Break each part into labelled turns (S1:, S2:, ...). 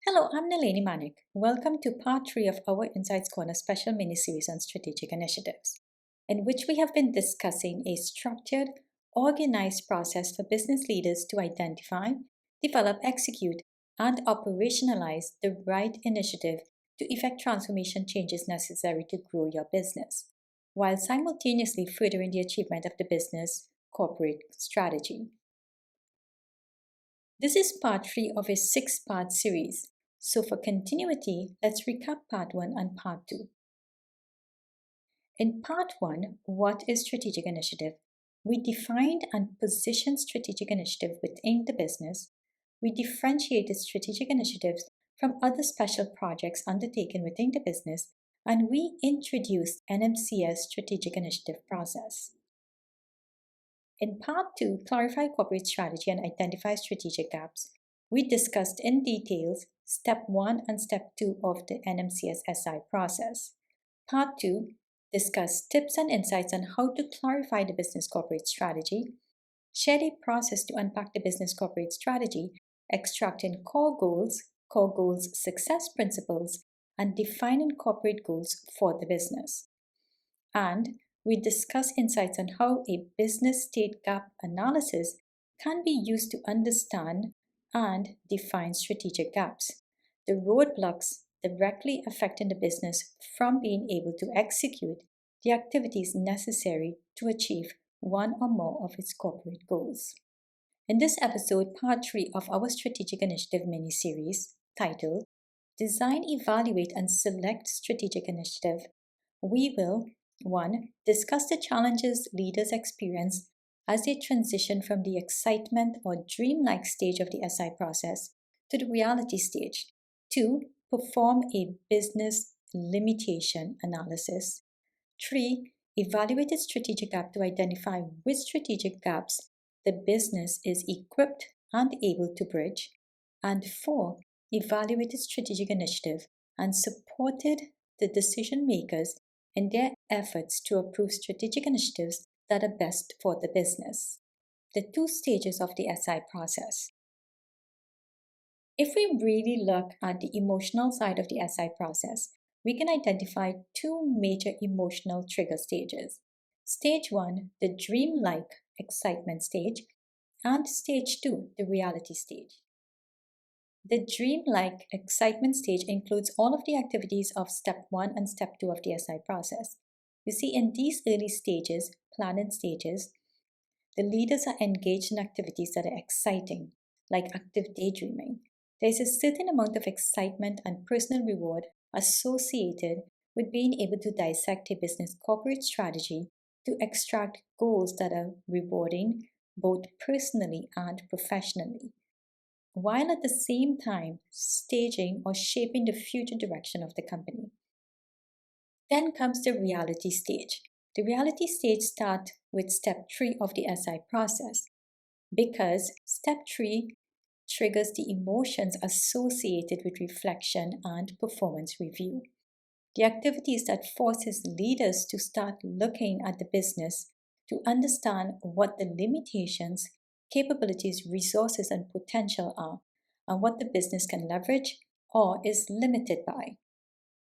S1: Hello, I'm Nalini Manik. Welcome to part 3 of our Insights Corner special mini-series on strategic initiatives, in which we have been discussing a structured, organized process for business leaders to identify, develop, execute, and operationalize the right initiative to effect transformation changes necessary to grow your business, while simultaneously furthering the achievement of the business corporate strategy. This is part 3 of a 6-part series. So for continuity, let's recap part 1 and part 2. In part 1, what is strategic initiative? We defined and positioned strategic initiative within the business. We differentiated strategic initiatives from other special projects undertaken within the business, and we introduced NMCS strategic initiative process. In part 2, clarify corporate strategy and identify strategic gaps, we discussed in details Step 1 and Step 2 of the NMCS SI process. Part 2 discussed tips and insights on how to clarify the business corporate strategy, shared a process to unpack the business corporate strategy, extracting core goals success principles, and defining corporate goals for the business. And we discuss insights on how a business state gap analysis can be used to understand and define strategic gaps, the roadblocks directly affecting the business from being able to execute the activities necessary to achieve one or more of its corporate goals. In this episode, part 3 of our strategic initiative mini-series titled Design, Evaluate, and Select Strategic Initiative, we will 1. Discuss the challenges leaders experience as they transition from the excitement or dreamlike stage of the SI process to the reality stage. 2. Perform a business limitation analysis. 3. Evaluate its strategic gap to identify which strategic gaps the business is equipped and able to bridge. And 4. Evaluate its strategic initiative and supported the decision makers in their efforts to approve strategic initiatives that are best for the business. The 2 stages of the SI process. If we really look at the emotional side of the SI process, we can identify 2 major emotional trigger stages. Stage 1, the dreamlike excitement stage, and Stage 2, the reality stage. The dreamlike excitement stage includes all of the activities of Step 1 and Step 2 of the SI process. You see, in these early stages, planning stages, the leaders are engaged in activities that are exciting, like active daydreaming. There is a certain amount of excitement and personal reward associated with being able to dissect a business corporate strategy to extract goals that are rewarding both personally and professionally, while at the same time staging or shaping the future direction of the company. Then comes the reality stage. The reality stage starts with Step 3 of the SI process, because Step 3 triggers the emotions associated with reflection and performance review. The activities that forces leaders to start looking at the business to understand what the limitations, capabilities, resources, and potential are, and what the business can leverage or is limited by.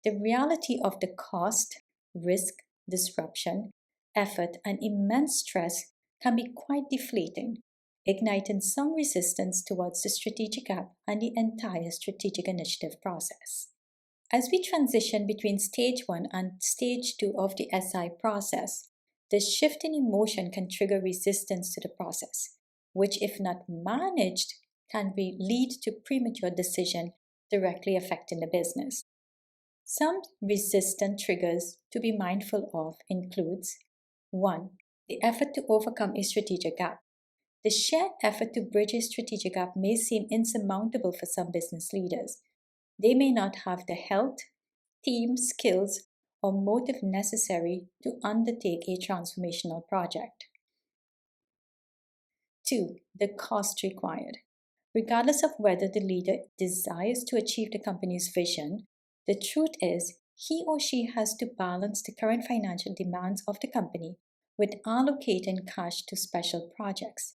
S1: The reality of the cost, risk, disruption, effort, and immense stress can be quite deflating, igniting some resistance towards the strategic gap and the entire strategic initiative process. As we transition between Stage 1 and Stage 2 of the SI process, the shift in emotion can trigger resistance to the process, which, if not managed, can lead to premature decision directly affecting the business. Some resistant triggers to be mindful of includes 1. The effort to overcome a strategic gap. The shared effort to bridge a strategic gap may seem insurmountable for some business leaders. They may not have the health, team, skills, or motive necessary to undertake a transformational project. 2. The cost required. Regardless of whether the leader desires to achieve the company's vision, the truth is he or she has to balance the current financial demands of the company with allocating cash to special projects.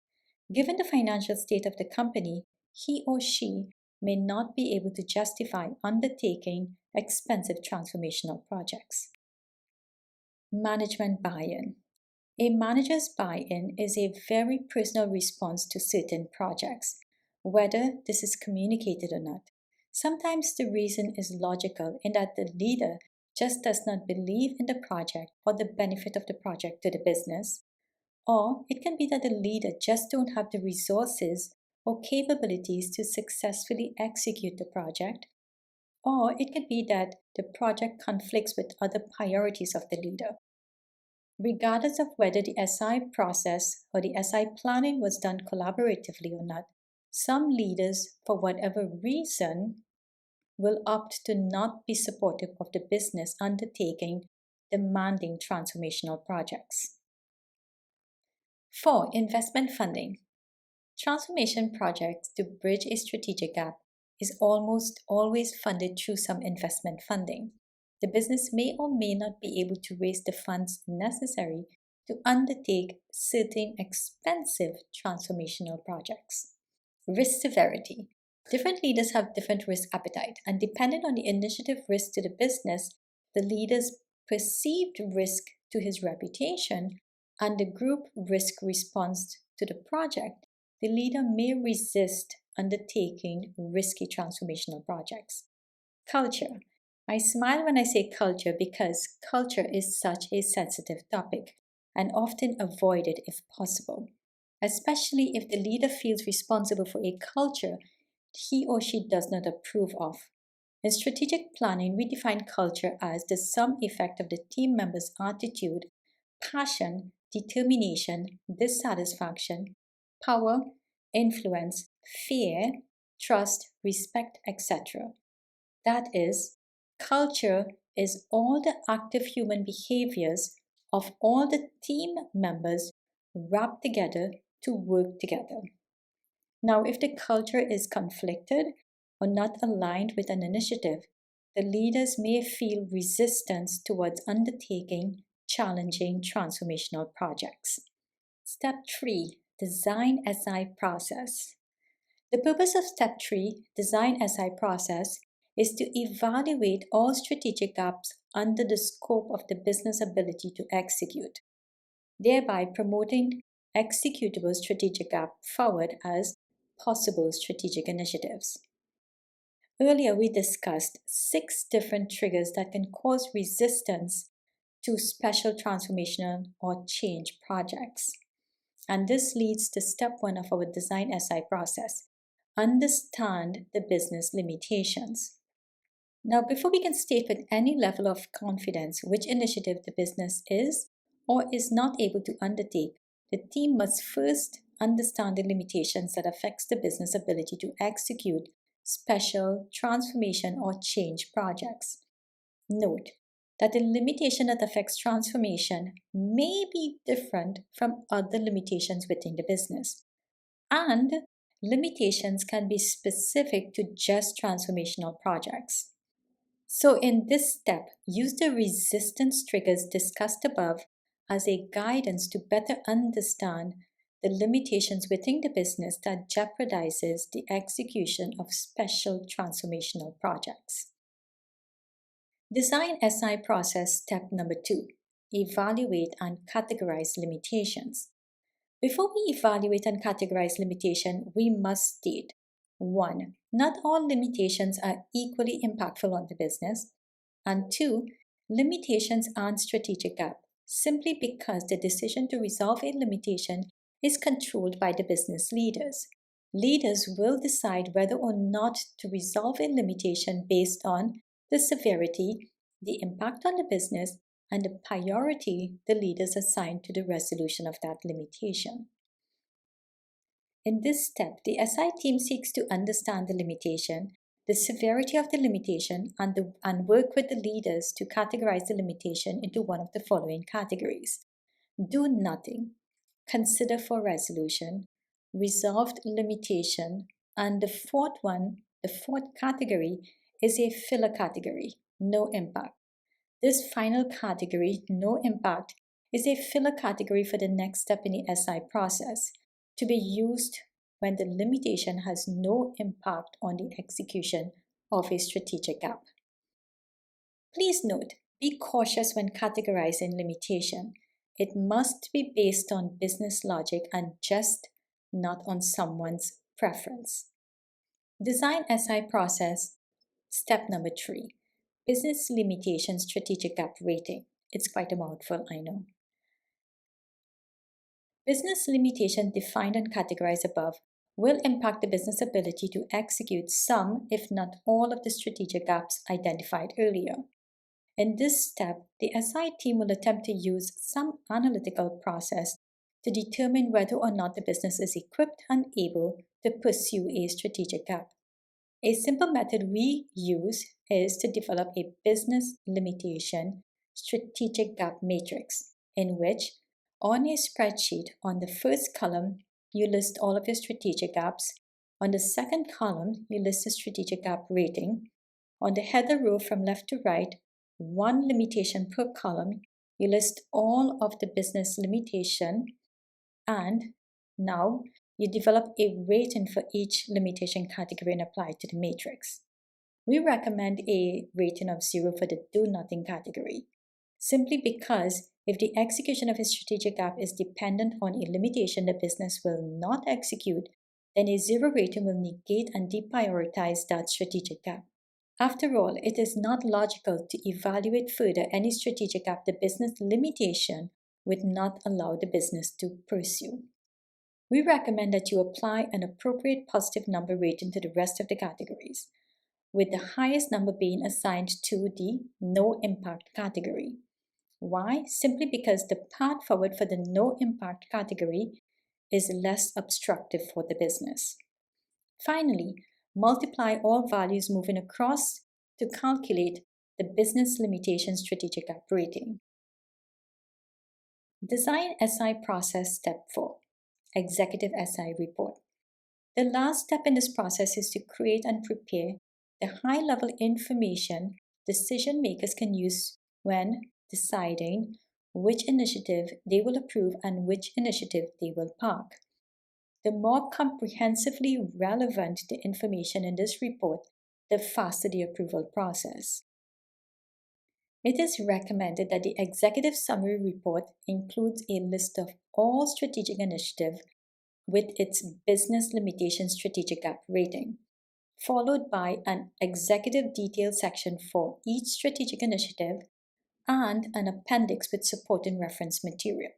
S1: Given the financial state of the company, he or she may not be able to justify undertaking expensive transformational projects. Management buy-in. A manager's buy-in is a very personal response to certain projects, whether this is communicated or not. Sometimes the reason is logical in that the leader just does not believe in the project or the benefit of the project to the business, or it can be that the leader just don't have the resources or capabilities to successfully execute the project, or it could be that the project conflicts with other priorities of the leader. Regardless of whether the SI process or the SI planning was done collaboratively or not, some leaders, for whatever reason, will opt to not be supportive of the business undertaking demanding transformational projects. 4. Investment funding. Transformation projects to bridge a strategic gap is almost always funded through some investment funding. The business may or may not be able to raise the funds necessary to undertake certain expensive transformational projects. Risk severity. Different leaders have different risk appetite, and depending on the initiative risk to the business, the leader's perceived risk to his reputation, and the group risk response to the project, the leader may resist undertaking risky transformational projects. Culture. I smile when I say culture because culture is such a sensitive topic and often avoided if possible, especially if the leader feels responsible for a culture he or she does not approve of. In strategic planning, we define culture as the sum effect of the team members' attitude, passion, determination, dissatisfaction, power, influence, fear, trust, respect, etc. That is, culture is all the active human behaviors of all the team members wrapped together to work together. Now, if the culture is conflicted or not aligned with an initiative, the leaders may feel resistance towards undertaking challenging transformational projects. Step 3. Design SI process. The purpose of Step 3, Design SI process, is to evaluate all strategic gaps under the scope of the business ability to execute, thereby promoting executable strategic gap forward as possible strategic initiatives. Earlier, we discussed 6 different triggers that can cause resistance to special transformational or change projects. And this leads to step 1 of our Design SI process. Understand the business limitations. Now, before we can state with any level of confidence which initiative the business is or is not able to undertake, the team must first understand the limitations that affects the business ability to execute special transformation or change projects. Note that the limitation that affects transformation may be different from other limitations within the business, and limitations can be specific to just transformational projects. So in this step, use the resistance triggers discussed above as a guidance to better understand the limitations within the business that jeopardizes the execution of special transformational projects. Design SI process step number 2. Evaluate and categorize limitations. Before we evaluate and categorize limitation, we must state 1. Not all limitations are equally impactful on the business, and 2. Limitations aren't strategic gap simply because the decision to resolve a limitation is controlled by the business leaders. Leaders will decide whether or not to resolve a limitation based on the severity, the impact on the business, and the priority the leaders assign to the resolution of that limitation. In this step, the SI team seeks to understand the limitation, the severity of the limitation, and work with the leaders to categorize the limitation into one of the following categories: do nothing, consider for resolution, resolved limitation, and the fourth category is a filler category, no impact. This final category, no impact, is a filler category for the next step in the SI process, to be used when the limitation has no impact on the execution of a strategic gap. Please note, be cautious when categorizing limitation. It must be based on business logic and just not on someone's preference. Design SI process, step number 3, business limitation strategic gap rating. It's quite a mouthful, I know. Business limitation defined and categorized above will impact the business ability to execute some, if not all, of the strategic gaps identified earlier. In this step, the SI team will attempt to use some analytical process to determine whether or not the business is equipped and able to pursue a strategic gap. A simple method we use is to develop a business limitation strategic gap matrix, in which on a spreadsheet, on the first column, you list all of your strategic gaps. On the second column, you list the strategic gap rating. On the header row from left to right, one limitation per column, you list all of the business limitation, and now you develop a rating for each limitation category and apply it to the matrix. We recommend a rating of 0 for the do nothing category, simply because if the execution of a strategic gap is dependent on a limitation the business will not execute, then a 0 rating will negate and deprioritize that strategic gap. After all, it is not logical to evaluate further any strategic gap the business limitation would not allow the business to pursue. We recommend that you apply an appropriate positive number rating to the rest of the categories, with the highest number being assigned to the no impact category. Why? Simply because the path forward for the no impact category is less obstructive for the business. Finally, multiply all values moving across to calculate the business limitation strategic gap rating. Design SI process step 4, executive SI report. The last step in this process is to create and prepare the high-level information decision makers can use when deciding which initiative they will approve and which initiative they will park. The more comprehensively relevant the information in this report, the faster the approval process. It is recommended that the executive summary report includes a list of all strategic initiatives with its business limitation strategic gap rating, followed by an executive detail section for each strategic initiative and an appendix with supporting reference material.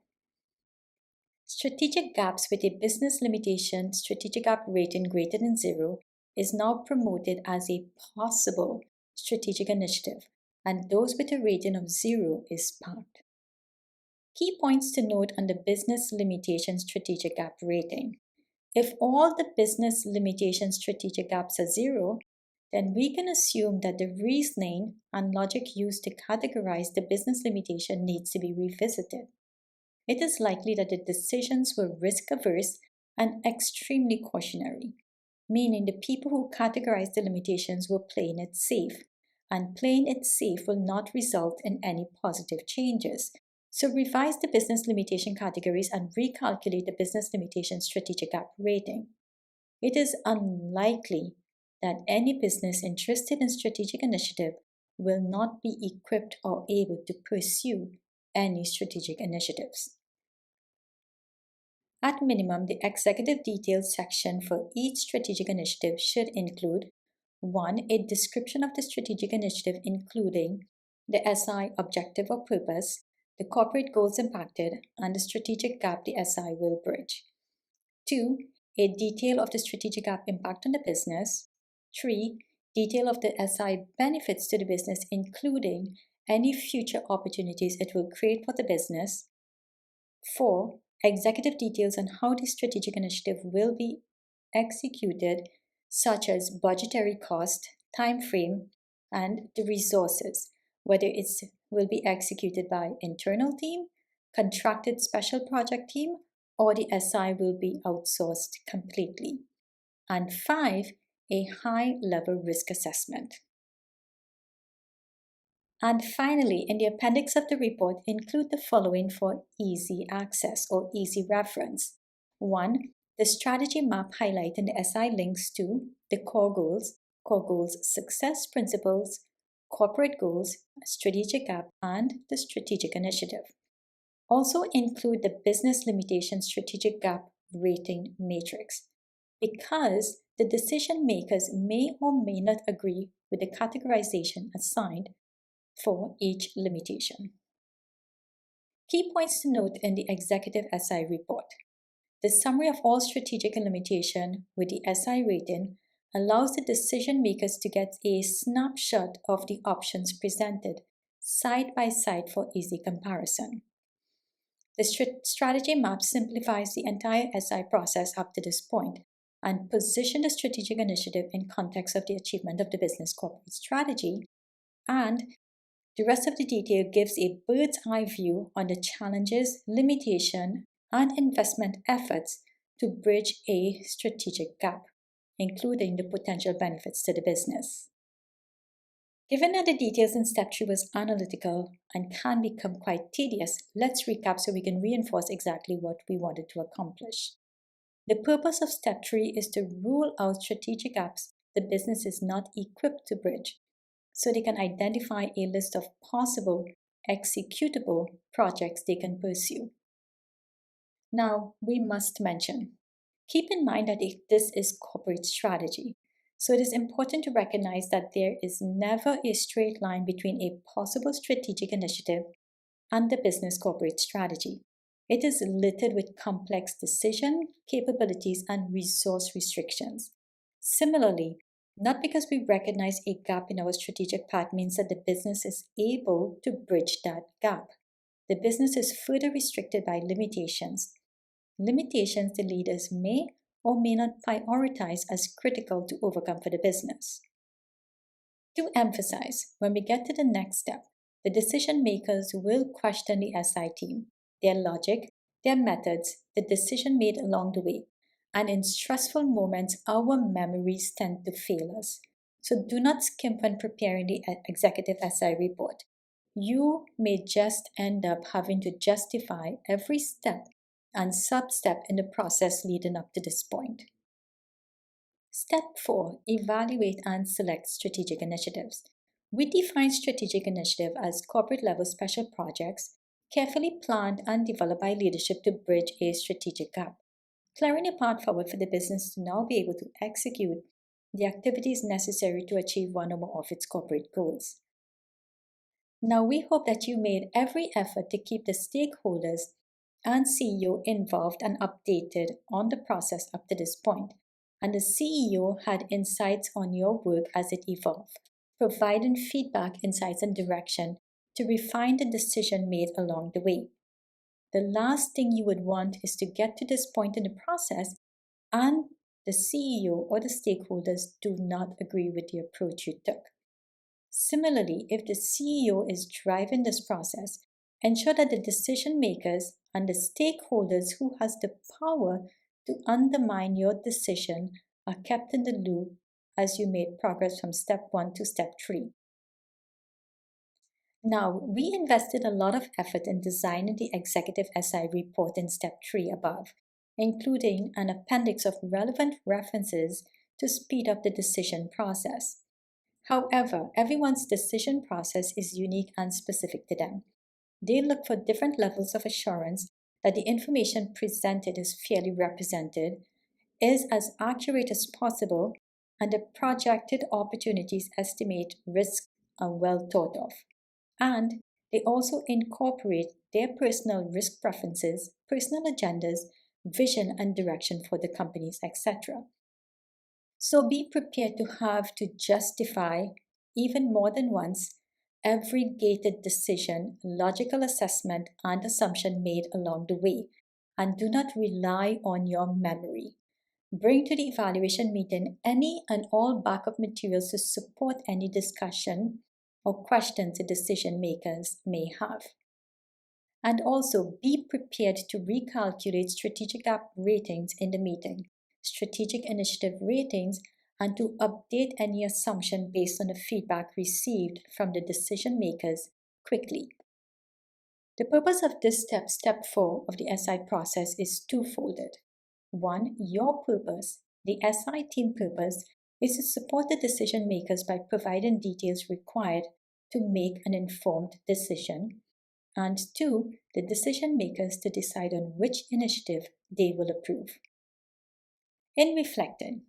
S1: Strategic gaps with a business limitation strategic gap rating greater than 0 is now promoted as a possible strategic initiative, and those with a rating of 0 is parked. Key points to note on the business limitation strategic gap rating. If all the business limitation strategic gaps are 0, then we can assume that the reasoning and logic used to categorize the business limitation needs to be revisited. It is likely that the decisions were risk-averse and extremely cautionary, meaning the people who categorized the limitations were playing it safe, and playing it safe will not result in any positive changes. So revise the business limitation categories and recalculate the business limitation strategic gap rating. It is unlikely that any business interested in strategic initiative will not be equipped or able to pursue any strategic initiatives. At minimum, the executive details section for each strategic initiative should include 1. A description of the strategic initiative including the SI objective or purpose, the corporate goals impacted, and the strategic gap the SI will bridge. 2. A detail of the strategic gap impact on the business. 3. Detail of the SI benefits to the business including any future opportunities it will create for the business. 4. Executive details on how the strategic initiative will be executed, such as budgetary cost, time frame, and the resources, whether it will be executed by internal team, contracted special project team, or the SI will be outsourced completely. And 5, a high-level risk assessment. And finally, in the appendix of the report, include the following for easy access or easy reference. 1. The strategy map highlighted in the SI links to the core goals success principles, corporate goals, strategic gap, and the strategic initiative. Also include the business limitation strategic gap rating matrix, because the decision makers may or may not agree with the categorization assigned for each limitation. Key points to note in the Executive SI report. The summary of all strategic limitation with the SI rating allows the decision makers to get a snapshot of the options presented side by side for easy comparison. The strategy map simplifies the entire SI process up to this point and position the strategic initiative in context of the achievement of the business corporate strategy, and the rest of the detail gives a bird's eye view on the challenges, limitation, and investment efforts to bridge a strategic gap, including the potential benefits to the business. Given that the details in Step 3 was analytical and can become quite tedious, let's recap so we can reinforce exactly what we wanted to accomplish. The purpose of Step 3 is to rule out strategic gaps the business is not equipped to bridge, so they can identify a list of possible executable projects they can pursue. Now, we must mention, keep in mind that this is corporate strategy, so it is important to recognize that there is never a straight line between a possible strategic initiative and the business corporate strategy. It is littered with complex decision, capabilities, and resource restrictions. Similarly, not because we recognize a gap in our strategic path means that the business is able to bridge that gap. The business is further restricted by limitations. Limitations the leaders may or may not prioritize as critical to overcome for the business. To emphasize, when we get to the next step, the decision makers will question the SI team, their logic, their methods, the decision made along the way, and in stressful moments, our memories tend to fail us. So do not skimp when preparing the Executive SI report. You may just end up having to justify every step and sub-step in the process leading up to this point. Step 4. Evaluate and select strategic initiatives. We define strategic initiative as corporate-level special projects carefully planned and developed by leadership to bridge a strategic gap, clearing a path forward for the business to now be able to execute the activities necessary to achieve one or more of its corporate goals. Now, we hope that you made every effort to keep the stakeholders and CEO involved and updated on the process up to this point, and the CEO had insights on your work as it evolved, providing feedback, insights, and direction to refine the decision made along the way. The last thing you would want is to get to this point in the process and the CEO or the stakeholders do not agree with the approach you took. Similarly, if the CEO is driving this process, ensure that the decision makers and the stakeholders who has the power to undermine your decision are kept in the loop as you made progress from Step 1 to Step 3. Now, we invested a lot of effort in designing the Executive SI report in Step 3 above, including an appendix of relevant references to speed up the decision process. However, everyone's decision process is unique and specific to them. They look for different levels of assurance that the information presented is fairly represented, is as accurate as possible, and the projected opportunities estimate risks are well thought of. And they also incorporate their personal risk preferences, personal agendas, vision and direction for the companies, etc. So be prepared to have to justify, even more than once, every gated decision, logical assessment, and assumption made along the way, and do not rely on your memory. Bring to the evaluation meeting any and all backup materials to support any discussion or questions the decision makers may have. And also be prepared to recalculate strategic gap ratings in the meeting, strategic initiative ratings, and to update any assumption based on the feedback received from the decision makers quickly. The purpose of this step, Step 4 of the SI process, is twofolded. 1. Your purpose. The SI team purpose is to support the decision makers by providing details required to make an informed decision. And 2. The decision makers to decide on which initiative they will approve. In reflecting,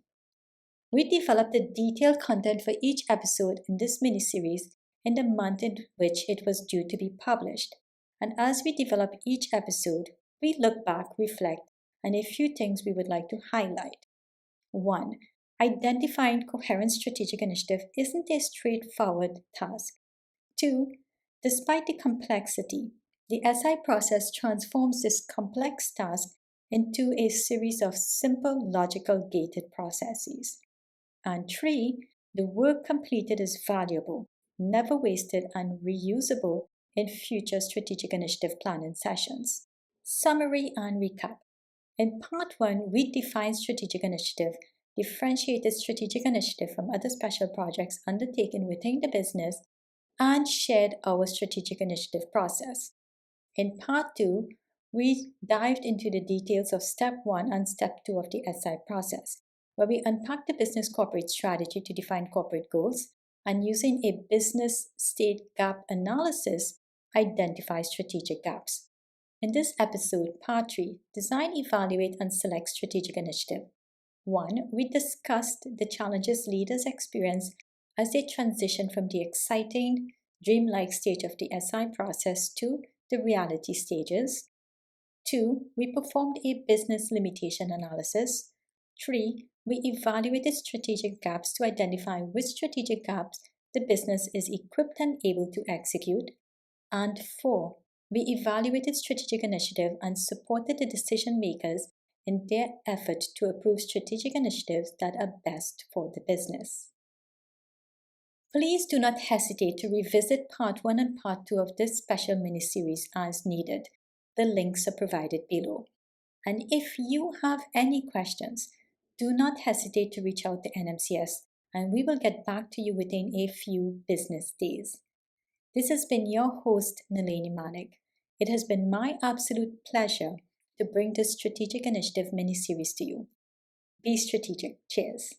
S1: we developed the detailed content for each episode in this mini-series in the month in which it was due to be published. And as we develop each episode, we look back, reflect, and a few things we would like to highlight. 1. Identifying coherent strategic initiative isn't a straightforward task. 2. Despite the complexity, the SI process transforms this complex task into a series of simple, logical, gated processes. And 3. The work completed is valuable, never wasted, and reusable in future strategic initiative planning sessions. Summary and recap. In part 1, we defined strategic initiative, differentiated strategic initiative from other special projects undertaken within the business, and shared our strategic initiative process. In part 2, we dived into the details of Step 1 and Step 2 of the SI process, where we unpacked the business corporate strategy to define corporate goals and, using a business state gap analysis, identify strategic gaps. In this episode, Part 3, Design, Evaluate, and Select Strategic Initiative. 1. We discussed the challenges leaders experience as they transition from the exciting, dreamlike stage of the SI process to the reality stages. 2. We performed a business limitation analysis. 3. We evaluated strategic gaps to identify which strategic gaps the business is equipped and able to execute. And 4. We evaluated strategic initiative and supported the decision makers in their effort to approve strategic initiatives that are best for the business. Please do not hesitate to revisit Part 1 and Part 2 of this special mini-series as needed. The links are provided below. And if you have any questions, do not hesitate to reach out to NMCS and we will get back to you within a few business days. This has been your host, Nalini Manik. It has been my absolute pleasure to bring this strategic initiative mini-series to you. Be strategic. Cheers.